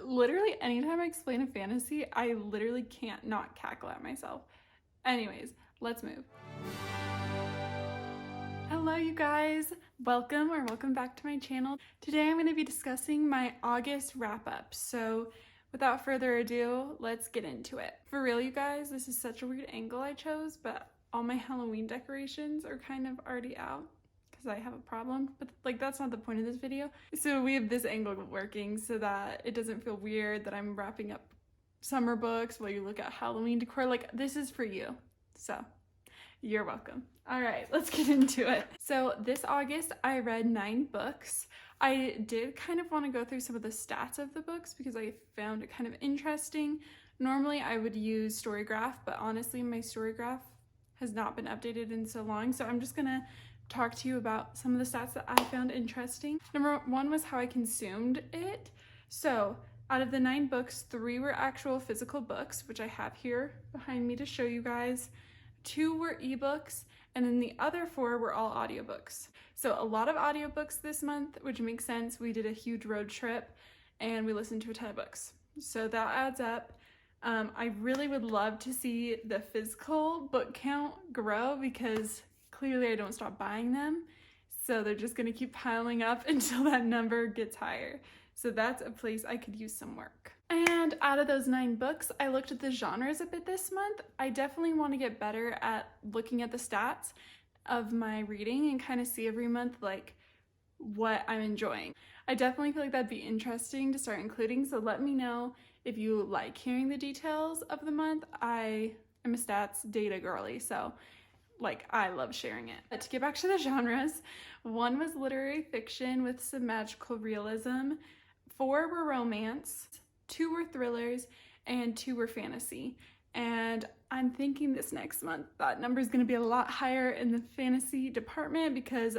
Literally anytime I explain a fantasy, I literally can't not cackle at myself. Anyways, let's move. Hello you guys, welcome back to my channel. Today I'm going to be discussing my August wrap up. So without further ado, let's get into it. For real you guys, this is such a weird angle I chose, but all my Halloween decorations are kind of already out because I have a problem, but like that's not the point of this video. So we have this angle working so that it doesn't feel weird that I'm wrapping up summer books while you look at Halloween decor. Like this is for you, so you're welcome. All right, let's get into it. So this August, I read 9 books. I did kind of want to go through some of the stats of the books because I found it kind of interesting. Normally I would use Storygraph, but honestly my Storygraph has not been updated in so long. So I'm just gonna talk to you about some of the stats that I found interesting. Number 1 was how I consumed it. So out of the 9 books, 3 were actual physical books, which I have here behind me to show you guys. 2 were ebooks, and then the other 4 were all audiobooks. So a lot of audiobooks this month, which makes sense. We did a huge road trip and we listened to a ton of books. So that adds up. I really would love to see the physical book count grow because clearly I don't stop buying them. So they're just gonna keep piling up until that number gets higher. So that's a place I could use some work. And out of those 9 books, I looked at the genres a bit this month. I definitely want to get better at looking at the stats of my reading and kind of see every month like what I'm enjoying. I definitely feel like that'd be interesting to start including, so let me know if you like hearing the details of the month. I am a stats data girly, so like I love sharing it. But to get back to the genres, 1 was literary fiction with some magical realism, 4 were romance, 2 were thrillers, and 2 were fantasy. And I'm thinking this next month that number is going to be a lot higher in the fantasy department because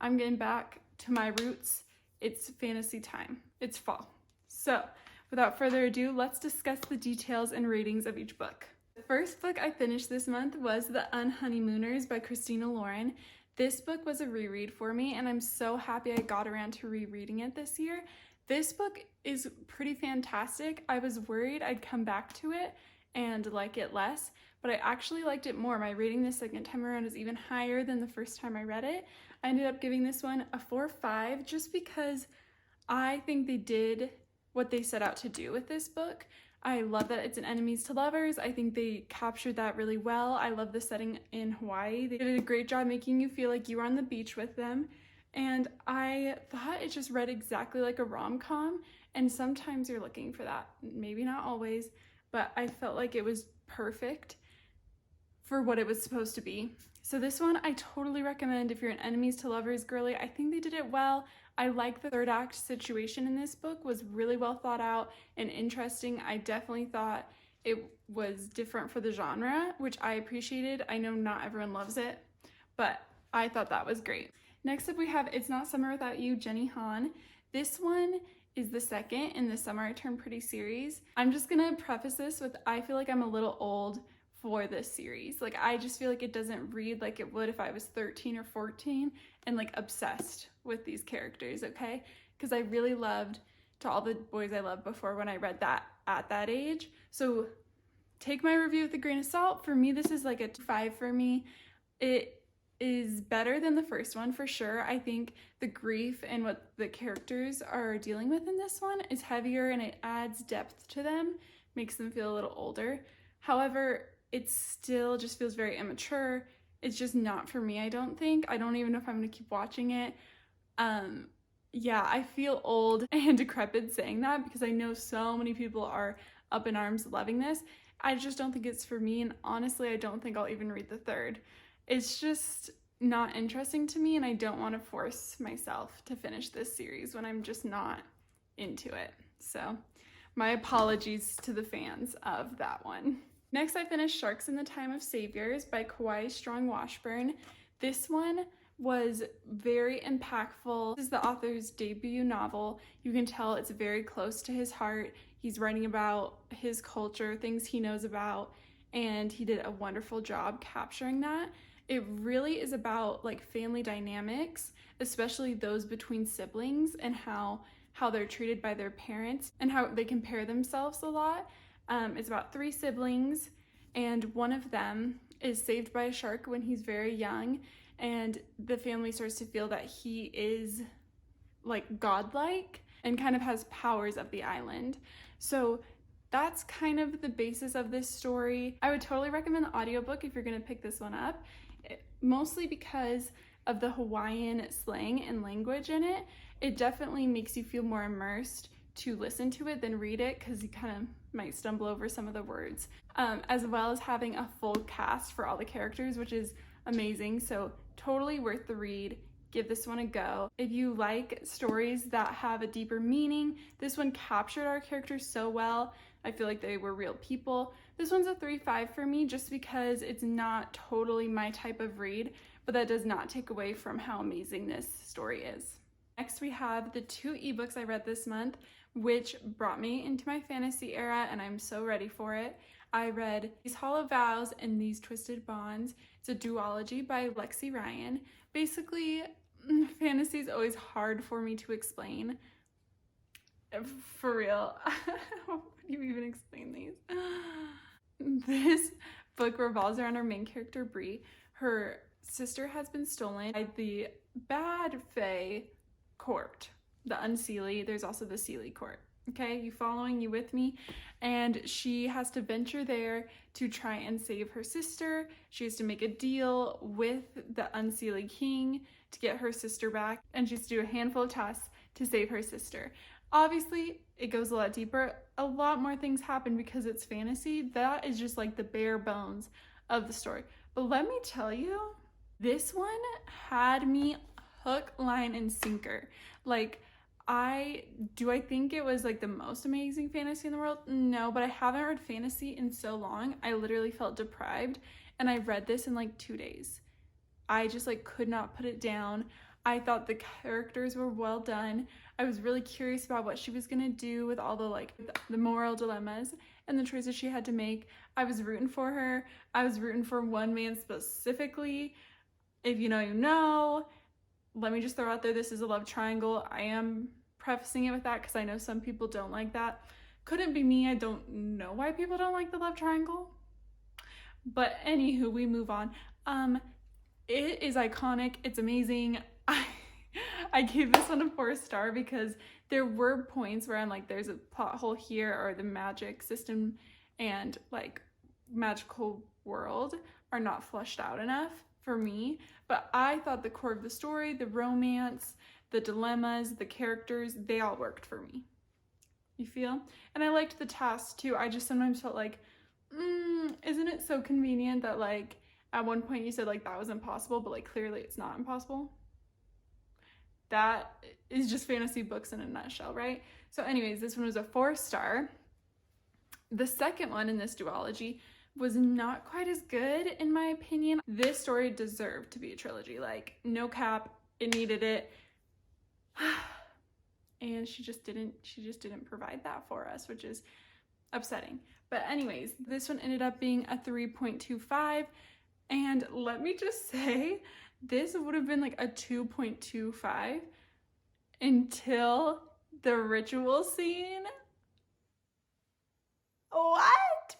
I'm getting back to my roots. It's fantasy time. It's fall. So without further ado, let's discuss the details and ratings of each book. The first book I finished this month was The Unhoneymooners by Christina Lauren. This book was a reread for me, and I'm so happy I got around to rereading it this year. This book is pretty fantastic. I was worried I'd come back to it and like it less, but I actually liked it more. My rating the second time around is even higher than the first time I read it. I ended up giving this one a 4.5 just because I think they did what they set out to do with this book. I love that it's an enemies to lovers. I think they captured that really well. I love the setting in Hawaii. They did a great job making you feel like you were on the beach with them. And I thought it just read exactly like a rom-com, and sometimes you're looking for that. Maybe not always, but I felt like it was perfect for what it was supposed to be. So this one I totally recommend if you're an enemies to lovers girly. I think they did it well. I like the third act situation in this book was really well thought out and interesting. I definitely thought it was different for the genre, which I appreciated. I know not everyone loves it, but I thought that was great. Next up we have It's Not Summer Without You, Jenny Han. This one is the second in the Summer I Turned Pretty series. I'm just gonna preface this with I feel like I'm a little old for this series. Like I just feel like it doesn't read like it would if I was 13 or 14 and like obsessed with these characters, okay? Because I really loved To All the Boys I Loved Before when I read that at that age. So take my review with a grain of salt. For me, this is like a 5 for me. It is better than the first one for sure. I think the grief and what the characters are dealing with in this one is heavier and it adds depth to them, makes them feel a little older. However, it still just feels very immature. It's just not for me, I don't think. I don't even know if I'm gonna keep watching it. Yeah, I feel old and decrepit saying that because I know so many people are up in arms loving this. I just don't think it's for me, and honestly, I don't think I'll even read the third. It's just not interesting to me, and I don't want to force myself to finish this series when I'm just not into it. So my apologies to the fans of that one. Next, I finished Sharks in the Time of Saviors by Kawai Strong Washburn. This one was very impactful. This is the author's debut novel. You can tell it's very close to his heart. He's writing about his culture, things he knows about, and he did a wonderful job capturing that. It really is about like family dynamics, especially those between siblings, and how how they're treated by their parents and how they compare themselves a lot. It's about 3 siblings, and one of them is saved by a shark when he's very young, and the family starts to feel that he is like godlike and kind of has powers of the island. So that's kind of the basis of this story. I would totally recommend the audiobook if you're going to pick this one up, mostly because of the Hawaiian slang and language in it. It definitely makes you feel more immersed to listen to it than read it, because you kind of might stumble over some of the words, as well as having a full cast for all the characters, which is amazing. So totally worth the read. Give this one a go. If you like stories that have a deeper meaning, this one captured our characters so well. I feel like they were real people. This one's a 3.5 for me, just because it's not totally my type of read, but that does not take away from how amazing this story is. Next, we have the 2 ebooks I read this month, which brought me into my fantasy era, and I'm so ready for it. I read These Hollow Vows and These Twisted Bonds. It's a duology by Lexi Ryan. Basically, fantasy is always hard for me to explain. For real. How do you even explain these? This book revolves around our main character, Bree. Her sister has been stolen by the bad Fae court, the Unseelie. There's also the Seelie court. Okay, you following? You with me? And she has to venture there to try and save her sister. She has to make a deal with the Unseelie king to get her sister back, and she has to do a handful of tasks to save her sister. Obviously, it goes a lot deeper. A lot more things happen because it's fantasy. That is just like the bare bones of the story. But let me tell you, this one had me hook, line, and sinker. Like, I think it was like the most amazing fantasy in the world? No, but I haven't read fantasy in so long. I literally felt deprived, and I read this in like 2 days. I just like could not put it down. I thought the characters were well done. I was really curious about what she was gonna do with all the moral dilemmas and the choices she had to make. I was rooting for her. I was rooting for one man specifically. If you know, you know. Let me just throw out there, this is a love triangle. I am prefacing it with that because I know some people don't like that. Couldn't be me. I don't know why people don't like the love triangle. But anywho, we move on. It is iconic. It's amazing. I gave this one a 4-star because there were points where I'm like, there's a plot hole here, or the magic system and like magical world are not fleshed out enough for me. But I thought the core of the story, the romance, the dilemmas, the characters, they all worked for me. You feel? And I liked the tasks too. I just sometimes felt like, isn't it so convenient that like at one point you said like that was impossible, but like clearly it's not impossible? That is just fantasy books in a nutshell, right? So anyways, this one was a 4-star. The second one in this duology was not quite as good in my opinion. This story deserved to be a trilogy, like no cap, it needed it. And she just didn't provide that for us, which is upsetting. But anyways, this one ended up being a 3.25, and let me just say, this would have been like a 2.25 until the ritual scene. What?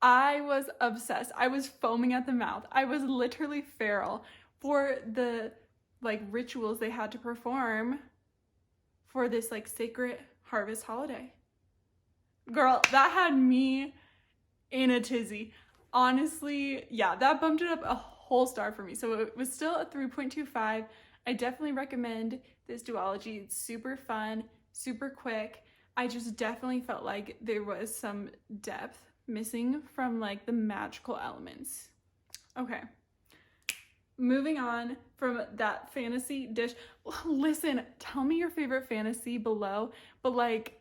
I was obsessed. I was foaming at the mouth. I was literally feral for the like rituals they had to perform for this like sacred harvest holiday. Girl, that had me in a tizzy. Honestly, yeah, that bumped it up a whole star for me. So it was still a 3.25. I definitely recommend this duology. It's super fun, super quick. I just definitely felt like there was some depth missing from like the magical elements. Okay, moving on from that fantasy dish. Listen, tell me your favorite fantasy below, but like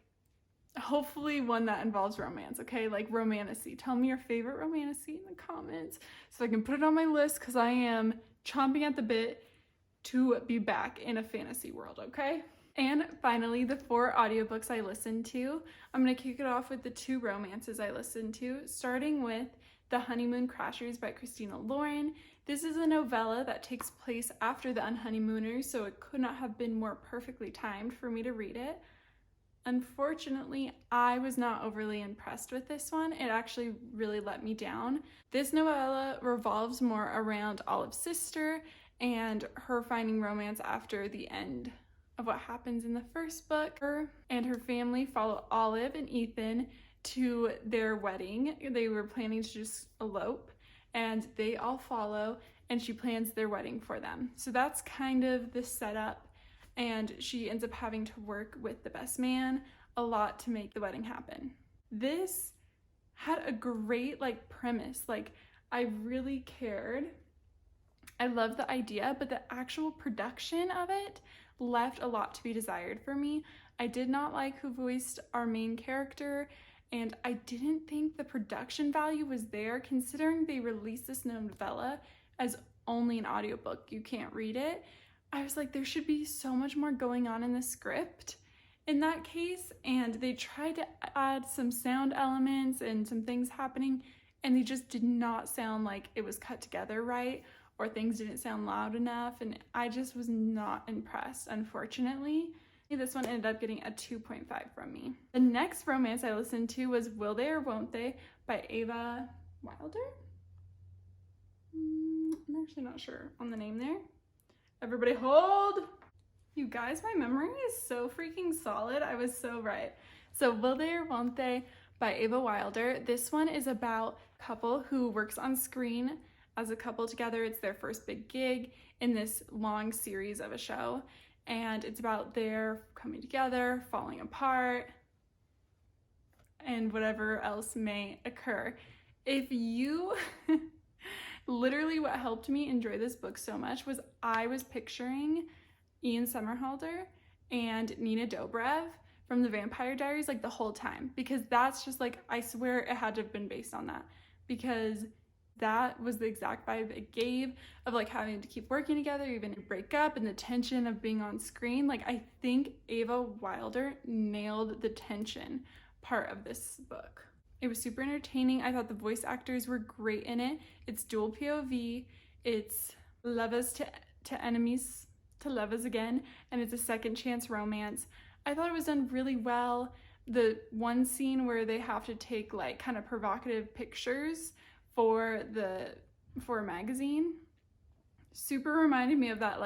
hopefully one that involves romance, okay? Like romantasy. Tell me your favorite romantasy in the comments so I can put it on my list, because I am chomping at the bit to be back in a fantasy world, okay? And finally, the 4 audiobooks I listened to. I'm going to kick it off with the 2 romances I listened to, starting with The Honeymoon Crashers by Christina Lauren. This is a novella that takes place after the Unhoneymooners, so it could not have been more perfectly timed for me to read it. Unfortunately, I was not overly impressed with this one. It actually really let me down. This novella revolves more around Olive's sister and her finding romance after the end of what happens in the first book. Her and her family follow Olive and Ethan to their wedding. They were planning to just elope, and they all follow, and she plans their wedding for them. So that's kind of the setup, and she ends up having to work with the best man a lot to make the wedding happen. This had a great premise. I really cared. I loved the idea, but the actual production of it left a lot to be desired for me. I did not like who voiced our main character, and I didn't think the production value was there, considering they released this novella as only an audiobook. You can't read it. I was like, there should be so much more going on in the script in that case, and they tried to add some sound elements and some things happening, and they just did not sound like it was cut together right, or things didn't sound loud enough, and I just was not impressed, unfortunately. This one ended up getting a 2.5 from me. The next romance I listened to was Will They or Won't They by Ava Wilder? I'm actually not sure on the name there. Everybody hold! You guys, my memory is so freaking solid. I was so right. So Will They or Won't They by Ava Wilder. This one is about a couple who works on screen as a couple together. It's their first big gig in this long series of a show, and it's about their coming together, falling apart, and whatever else may occur. If you literally, what helped me enjoy this book so much was I was picturing Ian Somerhalder and Nina Dobrev from The Vampire Diaries the whole time, because that's just I swear it had to have been based on that, because that was the exact vibe it gave of having to keep working together, even to break up, and the tension of being on screen. I think Ava Wilder nailed the tension part of this book. It was super entertaining. I thought the voice actors were great in it. It's dual POV, it's lovers to enemies to lovers again, and it's a second chance romance. I thought it was done really well. The one scene where they have to take kind of provocative pictures for a magazine super reminded me of that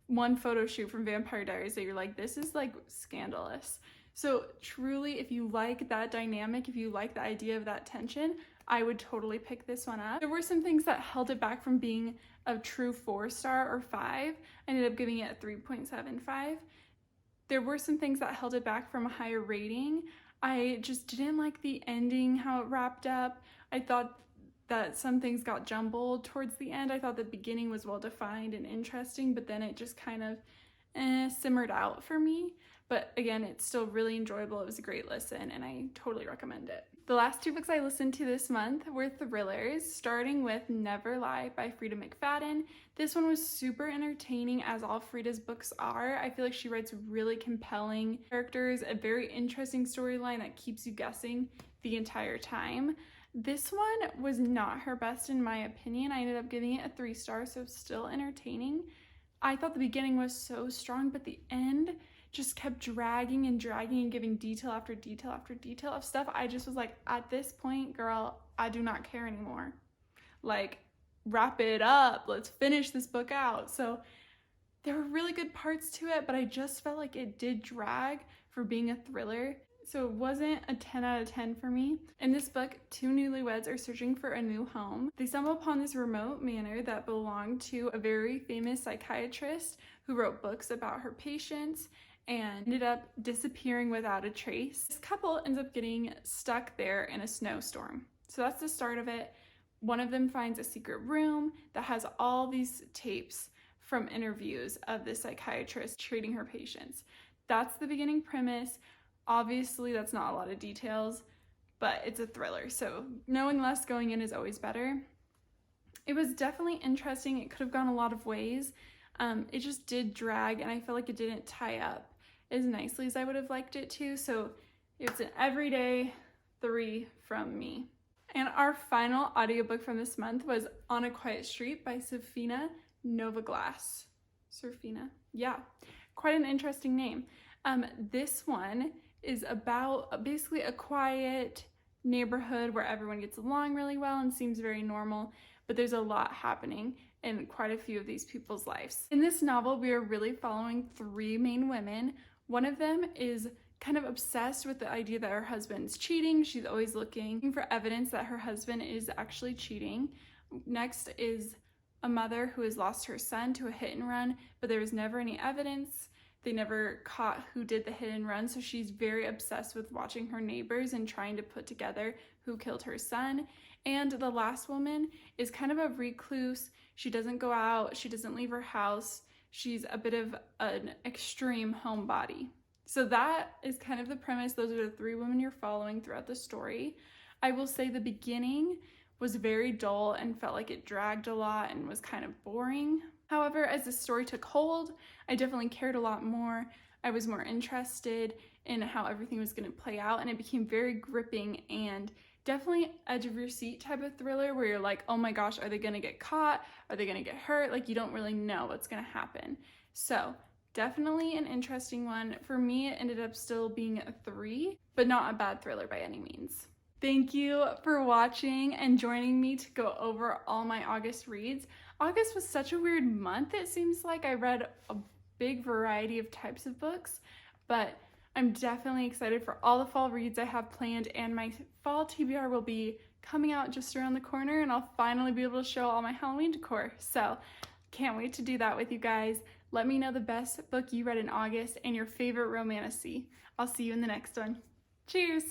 one photo shoot from Vampire Diaries that you're this is scandalous. So truly, if you like that dynamic, if you like the idea of that tension, I would totally pick this one up. There were some things that held it back from being a true 4-star or 5. I ended up giving it a 3.75. There were some things that held it back from a higher rating. I just didn't like the ending, how it wrapped up. I thought that some things got jumbled towards the end. I thought the beginning was well defined and interesting, but then it just kind of simmered out for me. But again, it's still really enjoyable. It was a great listen, and I totally recommend it. The last 2 books I listened to this month were thrillers, starting with Never Lie by Freida McFadden. This one was super entertaining, as all Freida's books are. I feel like she writes really compelling characters, a very interesting storyline that keeps you guessing the entire time. This one was not her best in my opinion. I ended up giving it a 3 stars, so it's still entertaining. I thought the beginning was so strong, but the end just kept dragging and giving detail after detail after detail of stuff. I just was at this point, girl, I do not care anymore. Wrap it up. Let's finish this book out. So there were really good parts to it, but I just felt like it did drag for being a thriller. So it wasn't a 10 out of 10 for me. In this book, 2 newlyweds are searching for a new home. They stumble upon this remote manor that belonged to a very famous psychiatrist who wrote books about her patients and ended up disappearing without a trace. This couple ends up getting stuck there in a snowstorm. So that's the start of it. One of them finds a secret room that has all these tapes from interviews of the psychiatrist treating her patients. That's the beginning premise. Obviously, that's not a lot of details, but it's a thriller, so knowing less going in is always better. It was definitely interesting. It could have gone a lot of ways. It just did drag, and I feel like it didn't tie up as nicely as I would have liked it to, so it's an everyday 3 from me. And our final audiobook from this month was On a Quiet Street by Seraphina Novaglass. Seraphina? Yeah, quite an interesting name. This one is about basically a quiet neighborhood where everyone gets along really well and seems very normal, but there's a lot happening in quite a few of these people's lives. In this novel, we are really following three main women. One of them is kind of obsessed with the idea that her husband's cheating. She's always looking for evidence that her husband is actually cheating. Next is a mother who has lost her son to a hit and run, but there was never any evidence. They never caught who did the hit and run, so she's very obsessed with watching her neighbors and trying to put together who killed her son. And the last woman is kind of a recluse. She doesn't go out, she doesn't leave her house. She's a bit of an extreme homebody. So that is kind of the premise. Those are the three women you're following throughout the story. I will say the beginning was very dull and felt like it dragged a lot and was kind of boring. However, as the story took hold, I definitely cared a lot more. I was more interested in how everything was going to play out, and it became very gripping and definitely edge of your seat type of thriller where you're like, oh my gosh, are they going to get caught? Are they going to get hurt? Like, you don't really know what's going to happen. So definitely an interesting one. For me, it ended up still being a 3, but not a bad thriller by any means. Thank you for watching and joining me to go over all my August reads. August was such a weird month. It seems like I read a big variety of types of books, but I'm definitely excited for all the fall reads I have planned, and my fall TBR will be coming out just around the corner, and I'll finally be able to show all my Halloween decor. So can't wait to do that with you guys. Let me know the best book you read in August and your favorite romantasy. I'll see you in the next one. Cheers!